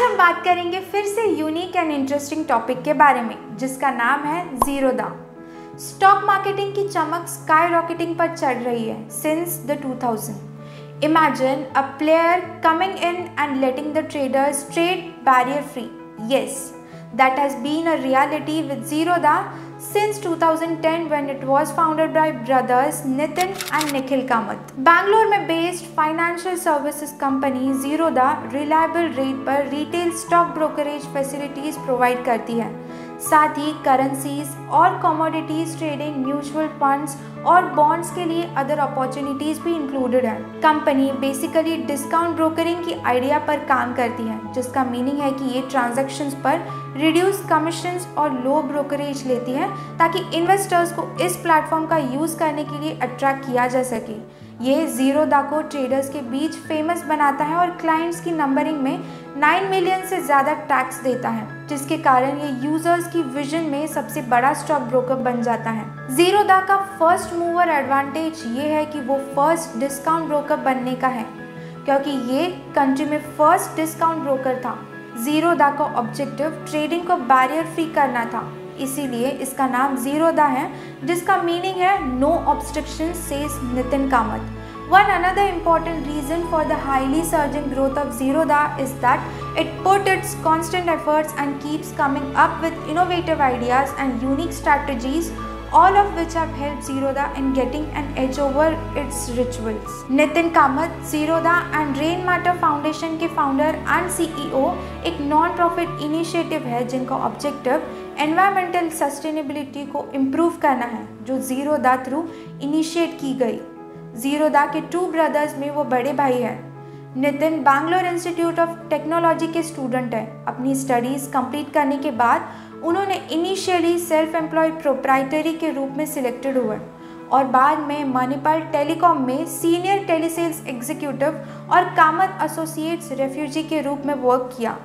आज हम बात करेंगे फिर से यूनिक एंड इंटरेस्टिंग टॉपिक के बारे में जिसका नाम है जीरोधा। स्टॉक मार्केटिंग की चमक स्काई रॉकेटिंग पर चढ़ रही है since the 2000। Imagine a player coming in and letting the traders trade barrier free. Yes, that has been a reality with Zerodha since 2010 when it was founded by brothers Nitin and Nikhil Kamath। Bangalore में based financial services company Zerodha reliable rate पर retail stock brokerage facilities provide करती है। साथ ही currencies और commodities trading, mutual funds और bonds के लिए अदर अपॉर्चुनिटीज भी इंक्लूडेड है। कंपनी बेसिकली डिस्काउंट ब्रोकरिंग की आइडिया पर काम करती है, जिसका मीनिंग है कि ये ट्रांजैक्शंस पर रिड्यूस कमीशंस और लो ब्रोकरेज लेती है ताकि इन्वेस्टर्स को इस प्लेटफॉर्म का यूज़ करने के लिए अट्रैक्ट किया जा सके। ये जीरोधा को ट्रेडर्स के बीच फेमस बनाता है और क्लाइंट्स की नंबरिंग में 9 मिलियन से ज़्यादा टैक्स देता है, जिसके कारण ये यूजर्स की विजन में सबसे बड़ा स्टॉक ब्रोकर बन जाता है। जीरोधा का फर्स्ट मूवर एडवांटेज ये है कि वो फर्स्ट डिस्काउंट ब्रोकर बनने का है, क्योंकि ये कंट्री में फर्स्ट डिस्काउंट ब्रोकर था। जीरोधा का ऑब्जेक्टिव ट्रेडिंग को बैरियर फ्री करना था, इसीलिए इसका नाम जीरोधा है, जिसका मीनिंग है no obstruction, says Nitin Kamath. One another important reason for the highly surging growth of Zerodha is that it put its constant efforts and keeps coming up with innovative ideas and unique strategies, all of which have helped Zerodha in getting an edge over its rivals। Nitin Kamath, Zerodha and Rainmatter Foundation के founder and CEO एक non profit initiative है जिनका objective environmental sustainability को improve करना है, जो Zerodha through initiate की गई। जीरोधा के 2 ब्रदर्स में वो बड़े भाई हैं। Nitin Bangalore institute of technology के स्टूडेंट है। अपनी स्टडीज़ कंप्लीट करने के बाद उन्होंने इनिशियली सेल्फ एम्प्लॉयड प्रोप्राइटरी के रूप में सिलेक्टेड हुए और बाद में मणिपाल टेलीकॉम में सीनियर टेलीसेल्स एग्जीक्यूटिव और कामत एसोसिएट्स रेफ्यूजी के रूप में वर्क किया।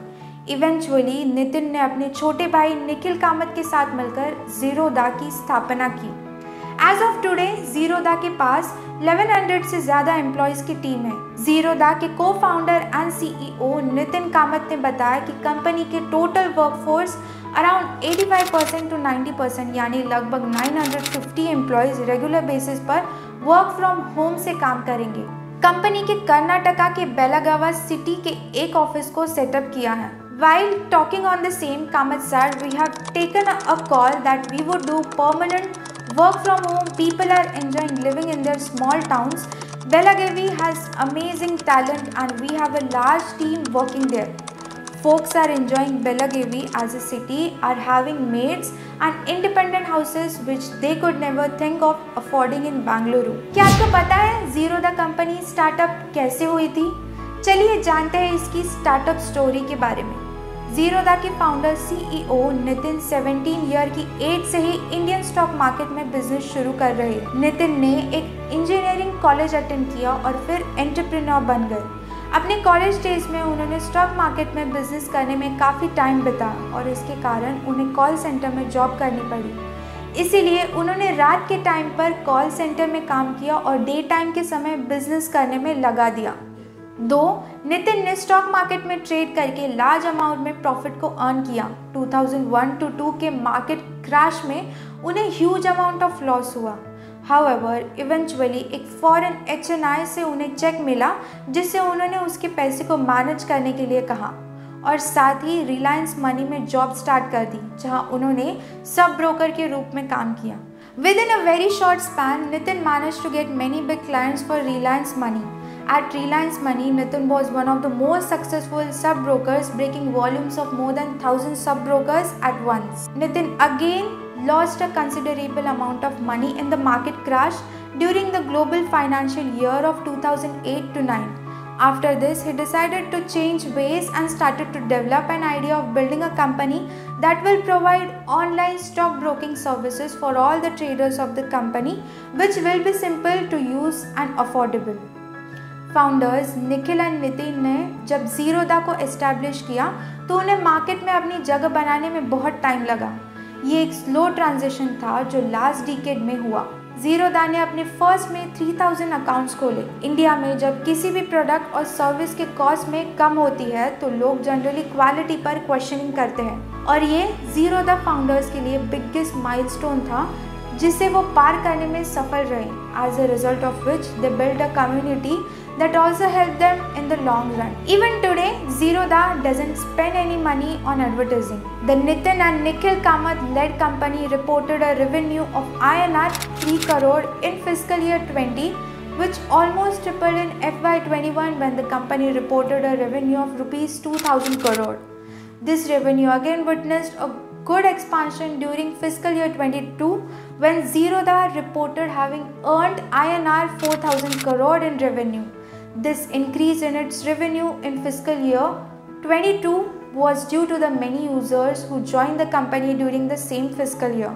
इवेंचुअली नितिन ने अपने छोटे भाई निखिल कामत के साथ मिलकर जीरोधा की स्थापना की। एज ऑफ टुडे जीरोधा के पास 1100 से ज़्यादा एम्प्लॉयज़ की टीम है। जीरोधा के को founder and CEO Nitin Kamat ने बताया कि कंपनी के टोटल वर्कफोर्स अराउंड 85% to 90% यानी लगभग 950 एम्प्लॉयज़ रेगुलर बेसिस पर वर्क फ्रॉम होम से काम करेंगे। कंपनी के कर्नाटका के बेलागावा सिटी के एक ऑफिस को सेटअप किया है। While talking on the same, Kamath said, "We have taken a call that we would do permanent work from home. People are enjoying living in their small towns. Belagavi has amazing talent and we have a large team working there. Folks are enjoying Belagavi as a city, are having maids and independent houses which they could never think of affording in Bangalore." क्या आपको पता है Zerodha company startup कैसे हुई थी? चलिए जानते हैं इसकी स्टार्टअप स्टोरी के बारे में। जीरोधा के फाउंडर CEO नितिन 17 ईयर की एज से ही इंडियन स्टॉक मार्केट में बिजनेस शुरू कर रहे हैं। नितिन ने एक इंजीनियरिंग कॉलेज अटेंड किया और फिर एंटरप्रेन्योर बन गए। अपने कॉलेज डेज में उन्होंने स्टॉक मार्केट में बिजनेस करने में काफ़ी टाइम बिताया और इसके कारण उन्हें कॉल सेंटर में जॉब करनी पड़ी। इसीलिए उन्होंने रात के टाइम पर कॉल सेंटर में काम किया और डे टाइम के समय बिजनेस करने में लगा दिया। नितिन ने स्टॉक मार्केट में ट्रेड करके लार्ज अमाउंट में प्रॉफिट को अर्न किया। 2001-2 के मार्केट क्रैश में उन्हें ह्यूज अमाउंट ऑफ लॉस हुआ। हाउएवर इवेंचुअली एक फॉरेन HNI से उन्हें चेक मिला जिससे उन्होंने उसके पैसे को मैनेज करने के लिए कहा और साथ ही रिलायंस मनी में जॉब स्टार्ट कर दी, जहां उन्होंने सब ब्रोकर के रूप में काम किया। Within a very short span, Nitin managed to get many big clients for Reliance Money. At Reliance Money, Nitin was one of the most successful sub-brokers, breaking volumes of more than 1,000 sub-brokers at once. Nitin again lost a considerable amount of money in the market crash during the global financial year of 2008 to 9. After this, he decided to change ways and started to develop an idea of building a company that will provide online stock broking services for all the traders of the company, which will be simple to use and affordable. Founders Nikhil and Nitin ने जब जीरोधा को establish किया तो उन्हें market में अपनी जगह बनाने में बहुत टाइम लगा। ये एक स्लो ट्रांजिशन था जो लास्ट डिकेड में हुआ। ज़ीरोदा ने अपने फर्स्ट में 3000 अकाउंट्स खोले। इंडिया में जब किसी भी प्रोडक्ट और सर्विस के कॉस्ट में कम होती है तो लोग जनरली क्वालिटी पर क्वेश्चनिंग करते हैं, और ये ज़ीरोदा फाउंडर्स के लिए बिगेस्ट माइलस्टोन था जिसे वो पार करने में सफल रहे। As a result of which they build a community that also help them in the long run. Even today, Zerodha doesn't spend any money on advertising. The Nitin and Nikhil Kamath led company reported a revenue of INR 3 crore in fiscal year 20, which almost tripled in FY21 when the company reported a revenue of rupees 2000 crore. This revenue again witnessed a good expansion during fiscal year 22 when Zerodha reported having earned INR 4000 crore in revenue. This increase in its revenue in fiscal year 22 was due to the many users who joined the company during the same fiscal year.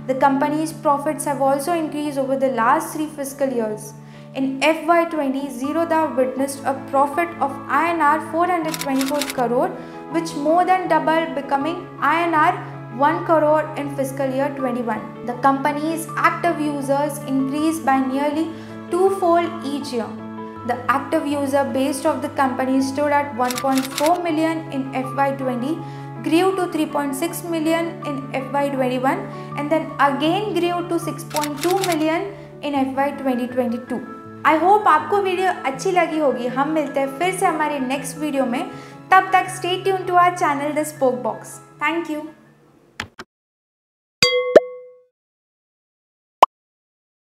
The company's profits have also increased over the last 3 fiscal years. In FY20, Zerodha witnessed a profit of INR 424 crore, which more than doubled, becoming INR 1 crore in fiscal year 21. The company's active users increased by nearly twofold each year. The active user base of the company stood at 1.4 million in FY20, grew to 3.6 million in FY21, and then again grew to 6.2 million in FY2022. I hope आपको video अच्छी लगी होगी। हम मिलते हैं फिर से हमारे नेक्स्ट वीडियो में। तब तक stay tune to our channel the spoke box. Thank you.